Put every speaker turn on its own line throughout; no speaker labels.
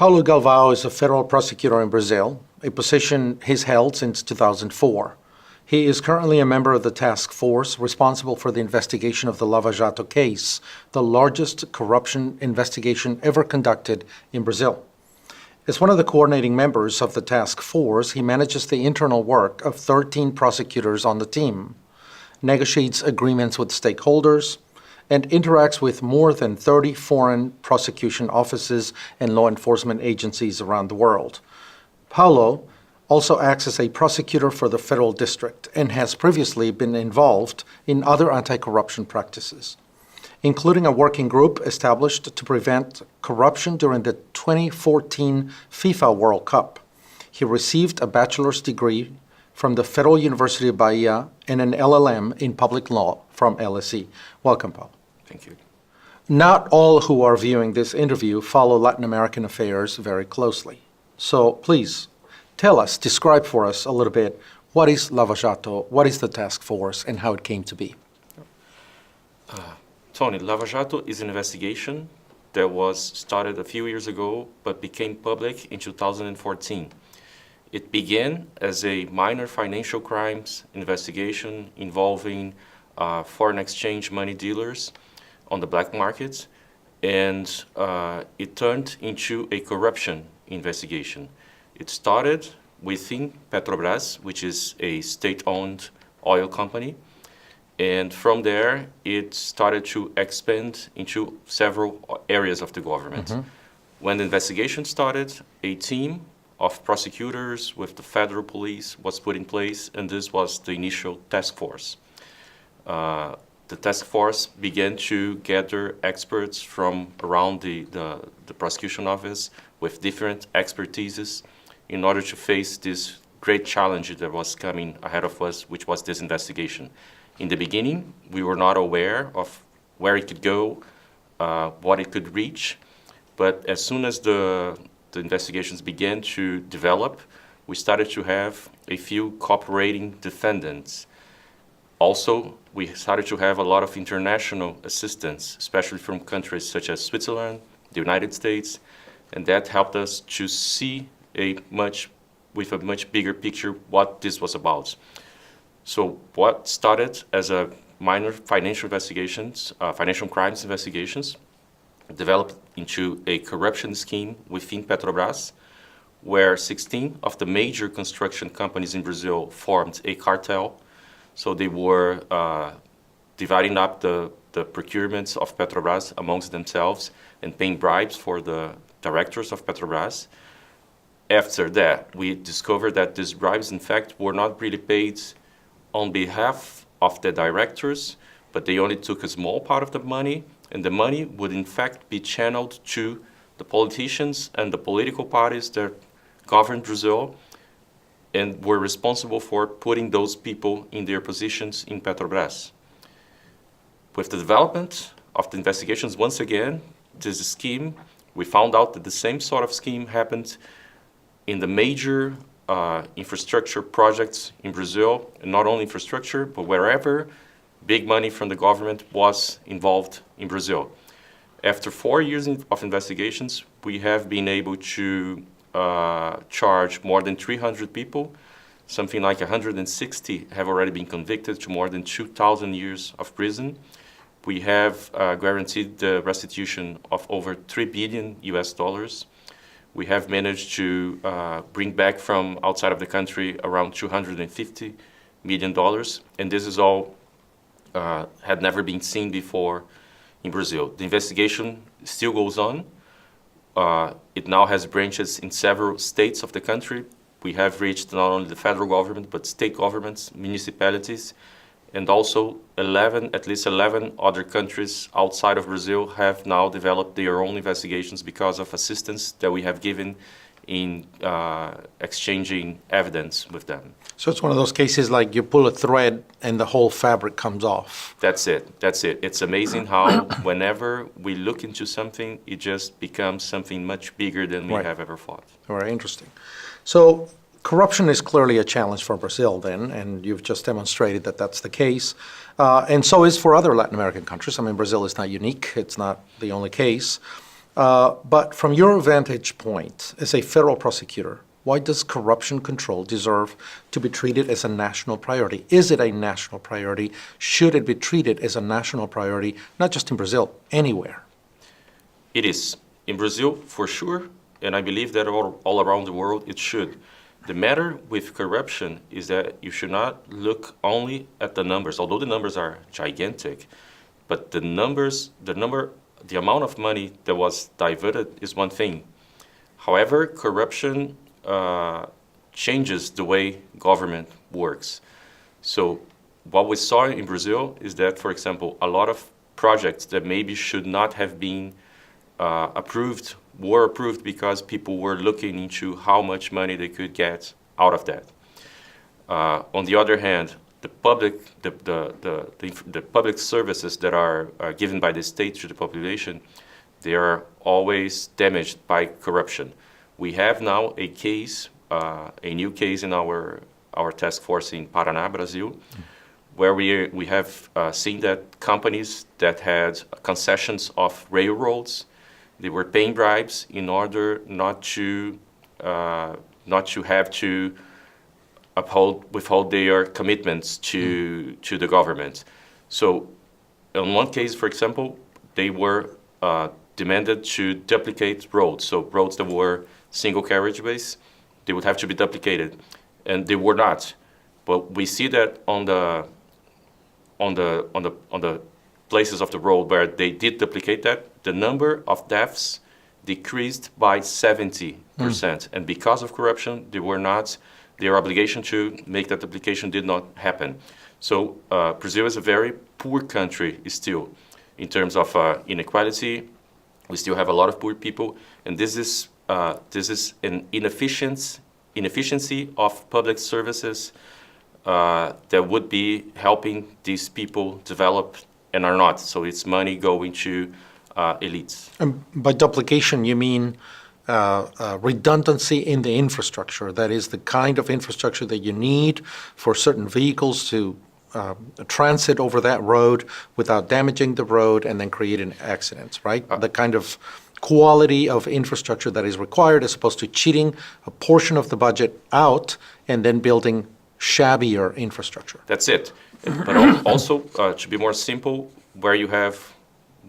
Paulo Galvão is a federal prosecutor in Brazil, a position he's held since 2004. He is currently a member of the task force responsible for the investigation of the Lava Jato case, the largest corruption investigation ever conducted in Brazil. As one of the coordinating members of the task force, he manages the internal work of 13 prosecutors on the team, negotiates agreements with stakeholders, and interacts with more than 30 foreign prosecution offices and law enforcement agencies around the world. Paulo also acts as a prosecutor for the federal district and has previously been involved in other anti-corruption practices, including a working group established to prevent corruption during the 2014 FIFA World Cup. He received a bachelor's degree from the Federal University of Bahia and an LLM in public law from LSE. Welcome, Paulo.
Thank you.
Not all who are viewing this interview follow Latin American affairs very closely. So please, tell us, describe for us a little bit, what is Lava Jato, what is the task force, and how it came to be?
Tony, Lava Jato is an investigation that was started a few years ago but became public in 2014. It began as a minor financial crimes investigation involving foreign exchange money dealers on the black market, and it turned into a corruption investigation. It started within Petrobras, which is a state-owned oil company, and from there it started to expand into several areas of the government. Mm-hmm. When the investigation started, a team of prosecutors with the federal police was put in place, and this was the initial task force. The task force began to gather experts from around the prosecution office with different expertises in order to face this great challenge that was coming ahead of us, which was this investigation. In the beginning, we were not aware of where it could go, what it could reach, but as soon as the investigations began to develop, we started to have a few cooperating defendants. Also, we started to have a lot of international assistance, especially from countries such as Switzerland, the United States, and that helped us to see with a much bigger picture what this was about. So what started as a minor financial crimes investigations, developed into a corruption scheme within Petrobras, where 16 of the major construction companies in Brazil formed a cartel. So they were dividing up the procurements of Petrobras amongst themselves and paying bribes for the directors of Petrobras. After that, we discovered that these bribes, in fact, were not really paid on behalf of the directors, but they only took a small part of the money, and the money would in fact be channeled to the politicians and the political parties that govern Brazil and were responsible for putting those people in their positions in Petrobras. With the development of the investigations, once again, this scheme, we found out that the same sort of scheme happened in the major infrastructure projects in Brazil, and not only infrastructure, but wherever big money from the government was involved in Brazil. After 4 years of investigations, we have been able to charge more than 300 people. Something like 160 have already been convicted to more than 2,000 years of prison. We have guaranteed the restitution of over $3 billion US. We have managed to bring back from outside of the country around $250 million, and this is all had never been seen before in Brazil. The investigation still goes on. It now has branches in several states of the country. We have reached not only the federal government, but state governments, municipalities, and also at least 11 other countries outside of Brazil have now developed their own investigations because of assistance that we have given in exchanging evidence with them.
So it's one of those cases like you pull a thread and the whole fabric comes off.
That's it. It's amazing how whenever we look into something, it just becomes something much bigger than we have ever thought.
Very interesting. So corruption is clearly a challenge for Brazil then, and you've just demonstrated that that's the case. And so is for other Latin American countries. I mean, Brazil is not unique. It's not the only case. But from your vantage point as a federal prosecutor, why does corruption control deserve to be treated as a national priority? Is it a national priority? Should it be treated as a national priority, not just in Brazil, anywhere?
It is. In Brazil, for sure, and I believe that all around the world it should. The matter with corruption is that you should not look only at the numbers, although the numbers are gigantic, but the amount of money that was diverted is one thing. However, corruption changes the way government works. So what we saw in Brazil is that, for example, a lot of projects that maybe should not have been approved were approved because people were looking into how much money they could get out of that. On the other hand, the public services that are given by the state to the population, they are always damaged by corruption. We have now a case, a new case in our task force in Paraná, Brazil, where we have seen that companies that had concessions of railroads, they were paying bribes in order not to have to withhold their commitments to the government. So, in one case, for example, they were demanded to duplicate roads. So roads that were single carriageways, they would have to be duplicated, and they were not. But we see that on the places of the road where they did duplicate that, the number of deaths decreased by 70%. And because of corruption, their obligation to make that duplication did not happen. So Brazil is a very poor country still in terms of inequality. We still have a lot of poor people, and this is an inefficiency of public services that would be helping these people develop and are not. So it's money going to elites.
And by duplication, you mean redundancy in the infrastructure. That is the kind of infrastructure that you need for certain vehicles to transit over that road without damaging the road and then creating accidents, right? The kind of quality of infrastructure that is required as opposed to cheating a portion of the budget out and then building shabbier infrastructure.
That's it. But also, to be more simple, where you have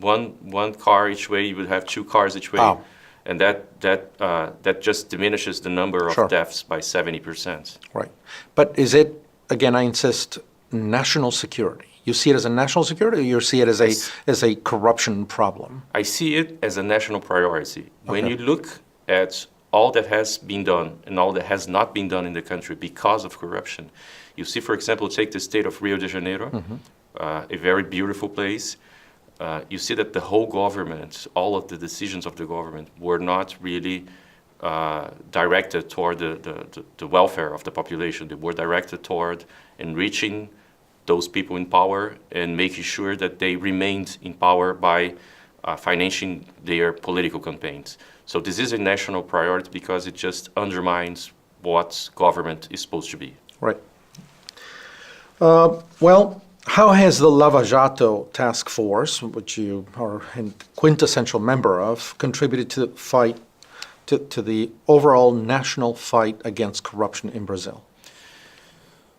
one car each way, you would have two cars each way.
Oh.
And that just diminishes the number of
Sure.
deaths by 70%.
Right. But is it, again, I insist, national security? You see it as a national security, or you see it as a corruption problem?
I see it as a national priority. When
Okay.
you look at all that has been done and all that has not been done in the country because of corruption, you see, for example, take the state of Rio de Janeiro, a very beautiful place. You see that the whole government, all of the decisions of the government were not really directed toward the welfare of the population. They were directed toward enriching those people in power and making sure that they remained in power by financing their political campaigns. So this is a national priority because it just undermines what government is supposed to be.
Right. Well, how has the Lava Jato task force, which you are a quintessential member of, contributed to the fight, to the overall national fight against corruption in Brazil?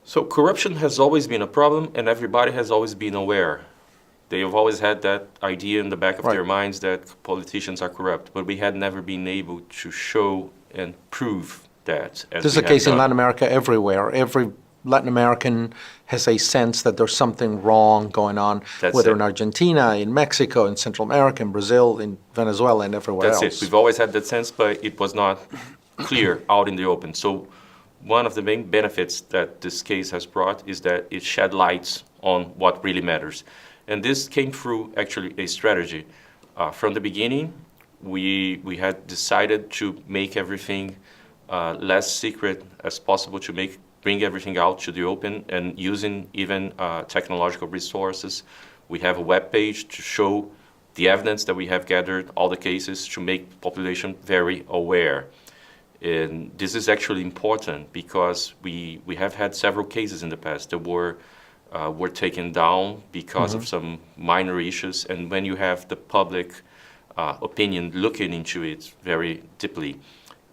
So corruption has always been a problem, and everybody has always been aware. They have always had that idea in the back of
Right.
their minds that politicians are corrupt, but we had never been able to show and prove that. As
This is
we
a
have
case in
done.
Latin America everywhere. Every Latin American has a sense that there's something wrong going on,
That's
whether
it.
in Argentina, in Mexico, in Central America, in Brazil, in Venezuela, and everywhere
That's
else.
it. We've always had that sense, but it was not clear out in the open. So one of the main benefits that this case has brought is that it shed light on what really matters. And this came through actually a strategy. From the beginning, we had decided to make everything less secret as possible, to bring everything out to the open, and using even technological resources. We have a web page to show the evidence that we have gathered, all the cases, to make the population very aware. And this is actually important because we have had several cases in the past that were taken down because of some minor issues. And when you have the public opinion looking into it very deeply,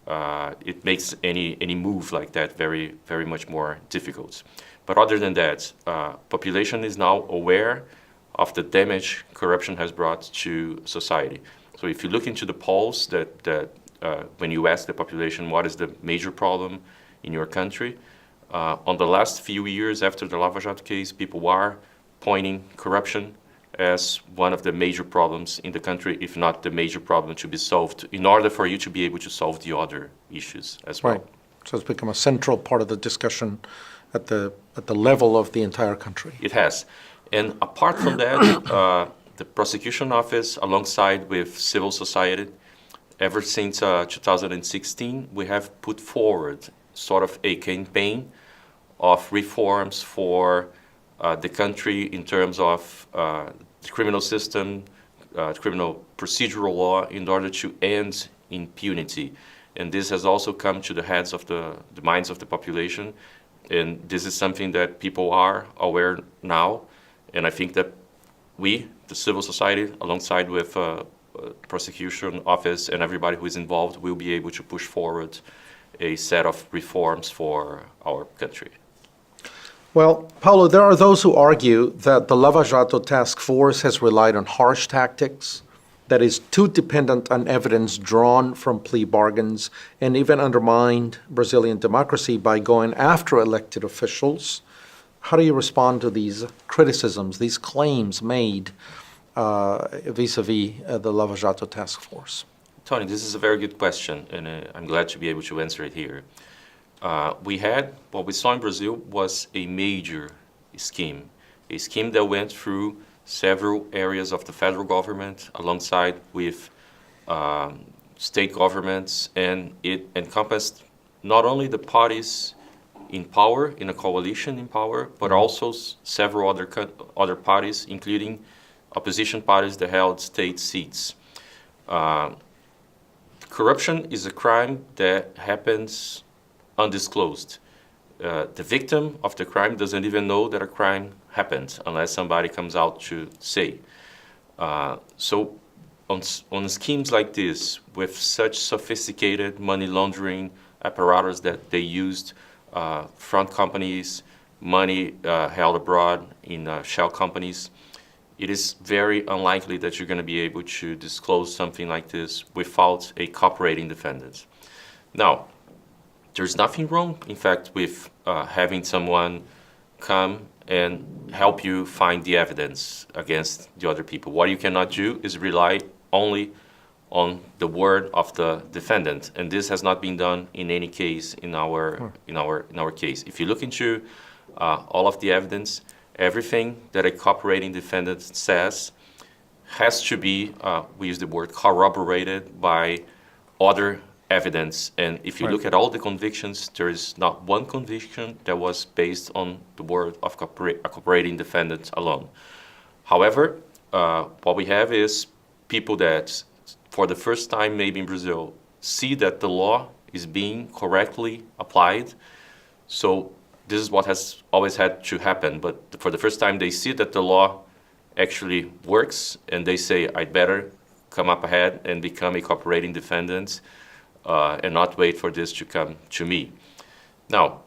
it makes any move like that very, very much more difficult. But other than that, population is now aware of the damage corruption has brought to society. So if you look into the polls that when you ask the population what is the major problem in your country, on the last few years after the Lava Jato case, people are pointing corruption as one of the major problems in the country, if not the major problem to be solved, in order for you to be able to solve the other issues as well.
Right. So it's become a central part of the discussion at the level of the entire country.
It has. And apart from that, the prosecution office, alongside with civil society, ever since 2016, we have put forward sort of a campaign of reforms for the country in terms of the criminal system, criminal procedural law, in order to end impunity. And this has also come to the heads of the minds of the population. And this is something that people are aware now. And I think that we, the civil society, alongside with prosecution office and everybody who is involved, will be able to push forward a set of reforms for our country.
Well, Paulo, there are those who argue that the Lava Jato task force has relied on harsh tactics, that is too dependent on evidence drawn from plea bargains, and even undermined Brazilian democracy by going after elected officials. How do you respond to these criticisms, these claims made vis-a-vis the Lava Jato task force?
Tony, this is a very good question, and I'm glad to be able to answer it here. What we saw in Brazil was a major scheme, a scheme that went through several areas of the federal government alongside with state governments, and it encompassed not only the parties in power, in a coalition in power, but also several other parties, including opposition parties that held state seats. Corruption is a crime that happens undisclosed. The victim of the crime doesn't even know that a crime happened unless somebody comes out to say. So on schemes like this, with such sophisticated money laundering apparatus that they used, front companies, money held abroad in shell companies, it is very unlikely that you're going to be able to disclose something like this without a cooperating defendant. Now, there's nothing wrong, in fact, with having someone come and help you find the evidence against the other people. What you cannot do is rely only on the word of the defendant, and this has not been done in any case in our case. If you look into all of the evidence, everything that a cooperating defendant says has to be, we use the word, corroborated by other evidence. And if you look at all the convictions, there is not one conviction that was based on the word of a cooperating defendant alone. However, what we have is people that, for the first time maybe in Brazil, see that the law is being correctly applied. So this is what has always had to happen. But for the first time, they see that the law actually works, and they say, I'd better come up ahead and become a cooperating defendant and not wait for this to come to me. Now,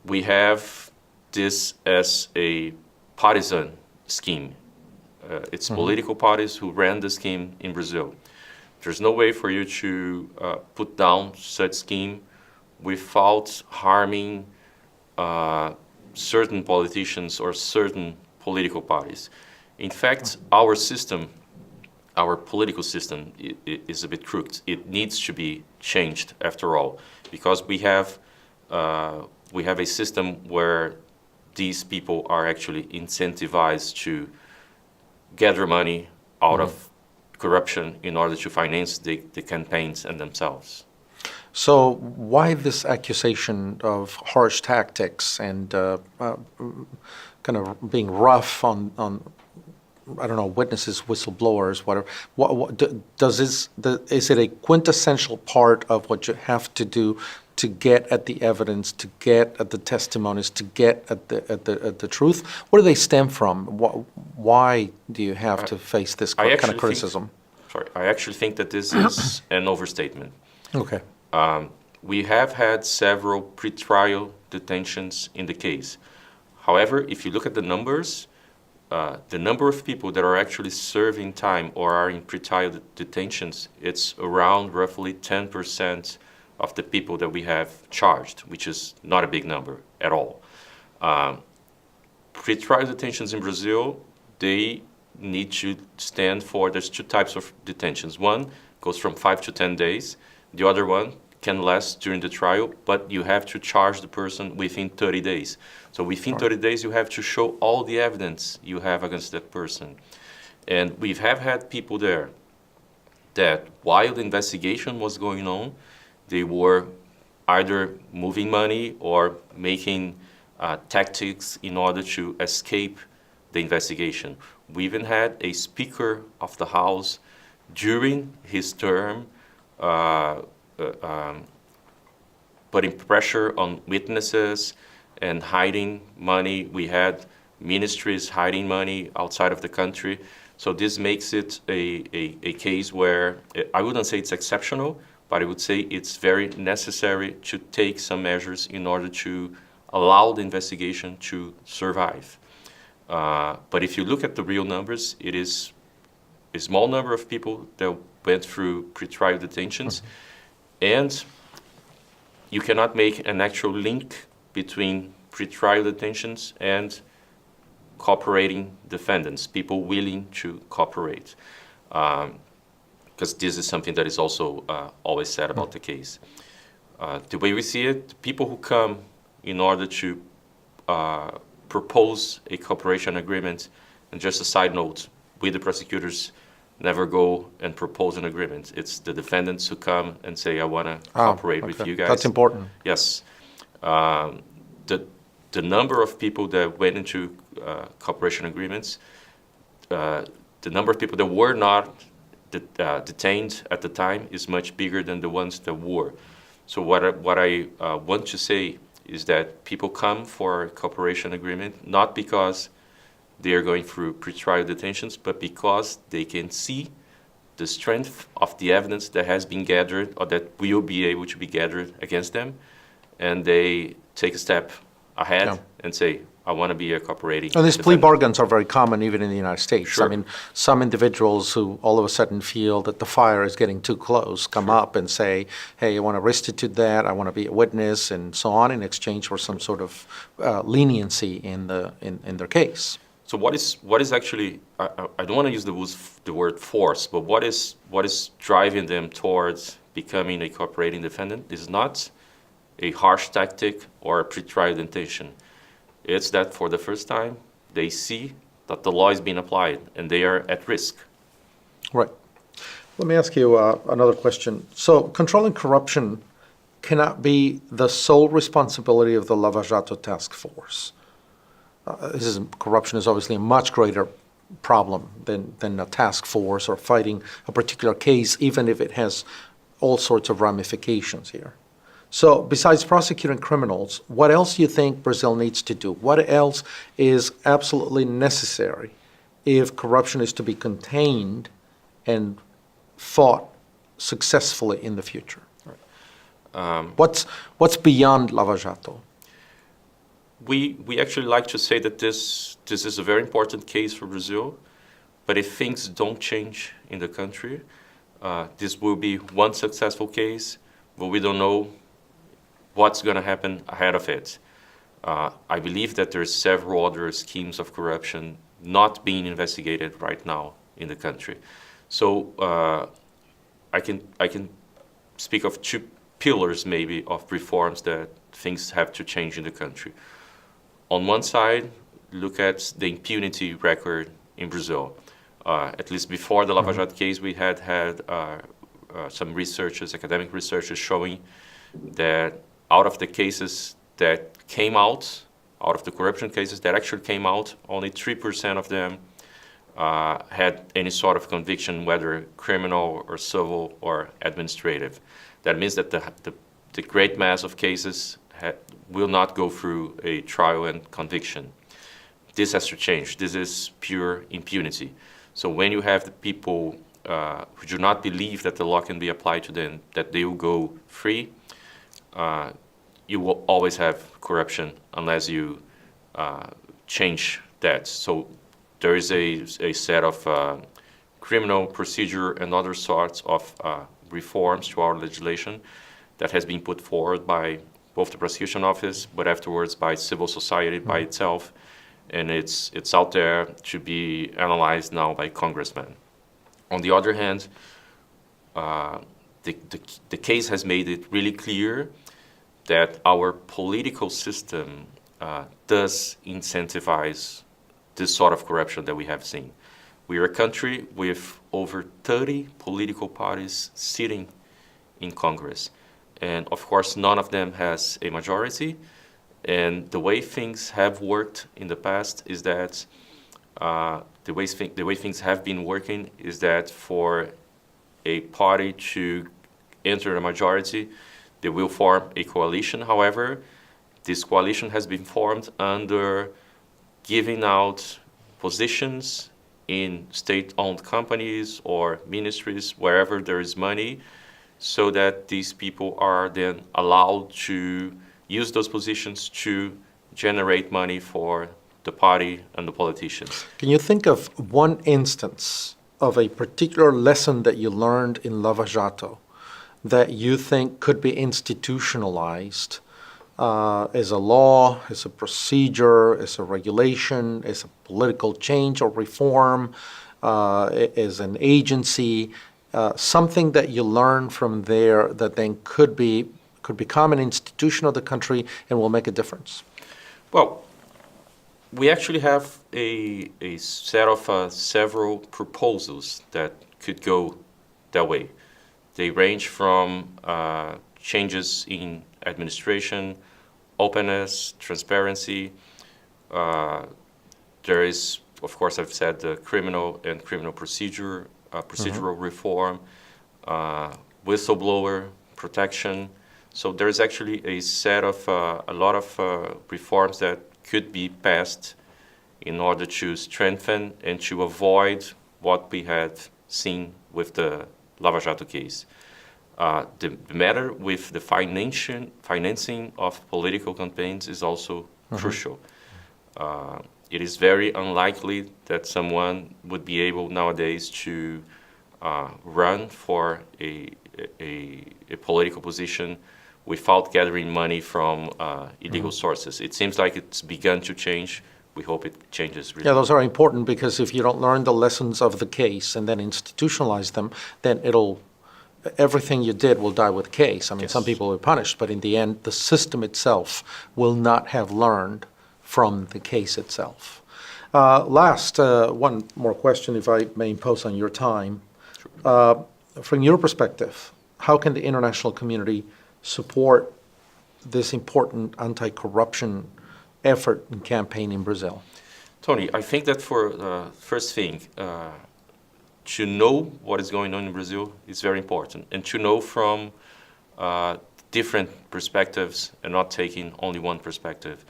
we have this as a partisan scheme. It's political parties who ran the scheme in Brazil. There's no way for you to put down such scheme without harming certain politicians or certain political parties. In fact, our system, our political system is a bit crooked. It needs to be changed after all, because we have a system where these people are actually incentivized to gather money out of corruption in order to finance the campaigns and themselves.
So why this accusation of harsh tactics and kind of being rough on I don't know, witnesses, whistleblowers, whatever? Is it a quintessential part of what you have to do to get at the evidence, to get at the testimonies, to get at the truth? Where do they stem from? Why do you have to face this kind of criticism?
sorry, I actually think that this is an overstatement.
Okay.
We have had several pretrial detentions in the case. However, if you look at the numbers, the number of people that are actually serving time or are in pretrial detentions, it's around roughly 10% of the people that we have charged, which is not a big number at all. Pretrial detentions in Brazil, they need to stand for, there's two types of detentions. One goes from 5 to 10 days. The other one can last during the trial, but you have to charge the person within 30 days. So within 30 days, you have to show all the evidence you have against that person. And we have had people there that while the investigation was going on, they were either moving money or making tactics in order to escape the investigation. We even had a Speaker of the House during his term putting pressure on witnesses and hiding money. We had ministries hiding money outside of the country. So this makes it a case where I wouldn't say it's exceptional, but I would say it's very necessary to take some measures in order to allow the investigation to survive. But if you look at the real numbers, it is a small number of people that went through pretrial detentions, and you cannot make an actual link between pretrial detentions and cooperating defendants, people willing to cooperate, because this is something that is also always said about the case. The way we see it, people who come in order to propose a cooperation agreement, and just a side note, we the prosecutors never go and propose an agreement. It's the defendants who come and say, I want to cooperate with you guys.
That's important.
Yes. The number of people that went into cooperation agreements, the number of people that were not detained at the time is much bigger than the ones that were. So what I want to say is that people come for a cooperation agreement not because they are going through pretrial detentions, but because they can see the strength of the evidence that has been gathered or that will be able to be gathered against them, and they take a step ahead and say, I want to be a cooperating
And these plea
defendant.
bargains are very common even in the United States.
Sure.
I mean, some individuals who all of a sudden feel that the fire is getting too close come up and say, hey, I want to restitute that, I want to be a witness, and so on, in exchange for some sort of leniency in their case.
So what is actually, I don't want to use the word force, but what is driving them towards becoming a cooperating defendant is not a harsh tactic or a pretrial detention. It's that for the first time, they see that the law is being applied and they are at risk.
Right. Let me ask you another question. So controlling corruption cannot be the sole responsibility of the Lava Jato task force. Corruption is obviously a much greater problem than a task force or fighting a particular case, even if it has all sorts of ramifications here. So besides prosecuting criminals, what else do you think Brazil needs to do? What else is absolutely necessary if corruption is to be contained and fought successfully in the future? What's beyond Lava Jato?
We actually like to say that this is a very important case for Brazil, but if things don't change in the country, this will be one successful case, but we don't know what's going to happen ahead of it. I believe that there's several other schemes of corruption not being investigated right now in the country. So I can speak of two pillars maybe of reforms that things have to change in the country. On one side, look at the impunity record in Brazil. At least before the Lava Jato case, we had some researchers, academic researchers, showing that out of the cases that came out of the corruption cases that actually came out, only 3% of them had any sort of conviction, whether criminal or civil or administrative. That means that the great mass of cases will not go through a trial and conviction. This has to change. This is pure impunity. So when you have the people who do not believe that the law can be applied to them, that they will go free, you will always have corruption unless you change that. So there is a set of criminal procedure and other sorts of reforms to our legislation that has been put forward by both the prosecution office, but afterwards by civil society by itself, and it's out there to be analyzed now by congressmen. On the other hand, the case has made it really clear that our political system does incentivize this sort of corruption that we have seen. We are a country with over 30 political parties sitting in Congress. And of course, none of them has a majority. And the way things have worked in the past is that the way things have been working is that for a party to enter a majority, they will form a coalition. However, this coalition has been formed under giving out positions in state-owned companies or ministries, wherever there is money, so that these people are then allowed to use those positions to generate money for the party and the politicians.
Can you think of one instance of a particular lesson that you learned in Lava Jato that you think could be institutionalized as a law, as a procedure, as a regulation, as a political change or reform, as an agency, something that you learn from there that then could become an institution of the country and will make a difference?
Well, we actually have a set of several proposals that could go that way. They range from changes in administration, openness, transparency. There is, of course, I've said the criminal and criminal procedural reform, whistleblower protection. So there's actually a set of a lot of reforms that could be passed in order to strengthen and to avoid what we had seen with the Lava Jato case. The matter with the financing of political campaigns is also crucial. It is very unlikely that someone would be able nowadays to run for a political position without gathering money from illegal sources. It seems like it's begun to change. We hope it changes. Really.
Yeah, those are important because if you don't learn the lessons of the case and then institutionalize them, then everything you did will die with the case. I mean, some people will be punished, but in the end, the system itself will not have learned from the case itself. Last, one more question, if I may impose on your time. Sure. From your perspective, how can the international community support this important anti-corruption effort and campaign in Brazil?
Tony, I think that for the first thing, to know what is going on in Brazil is very important, and to know from different perspectives and not taking only one perspective.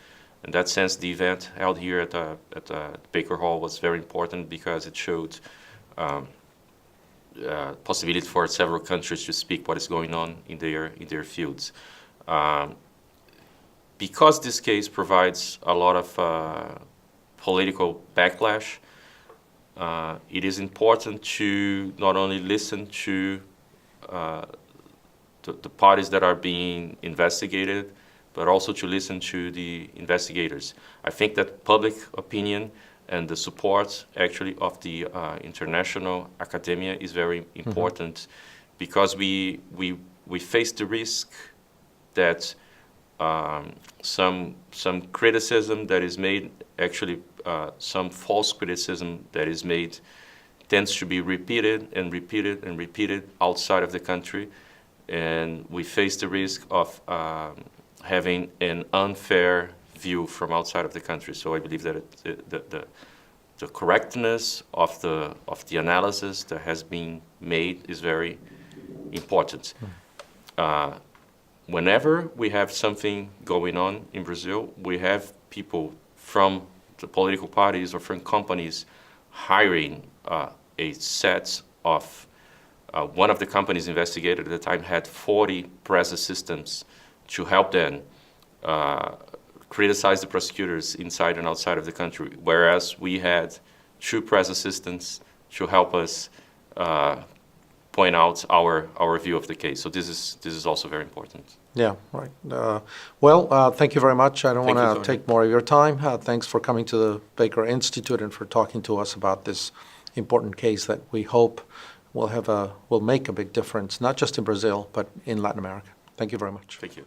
In that sense, the event held here at Baker Hall was very important because it showed possibility for several countries to speak what is going on in their fields. Because this case provides a lot of political backlash, it is important to not only listen to the parties that are being investigated, but also to listen to the investigators. I think that public opinion and the support actually of the international academia is very important because we face the risk that some criticism that is made, actually some false criticism that is made, tends to be repeated and repeated and repeated outside of the country, and we face the risk of having an unfair view from outside of the country. So I believe that the correctness of the analysis that has been made is very important. Whenever we have something going on in Brazil, we have people from the political parties or from companies hiring a set of one of the companies investigated at the time had 40 press assistants to help them criticize the prosecutors inside and outside of the country, whereas we had 2 press assistants to help us point out our view of the case. So this is also very important.
Yeah, right. Thank you very much. I don't
Thank you,
want to
Tony.
take more of your time. Thanks for coming to the Baker Institute and for talking to us about this important case that we hope will make a big difference, not just in Brazil, but in Latin America. Thank you very much.
Thank you.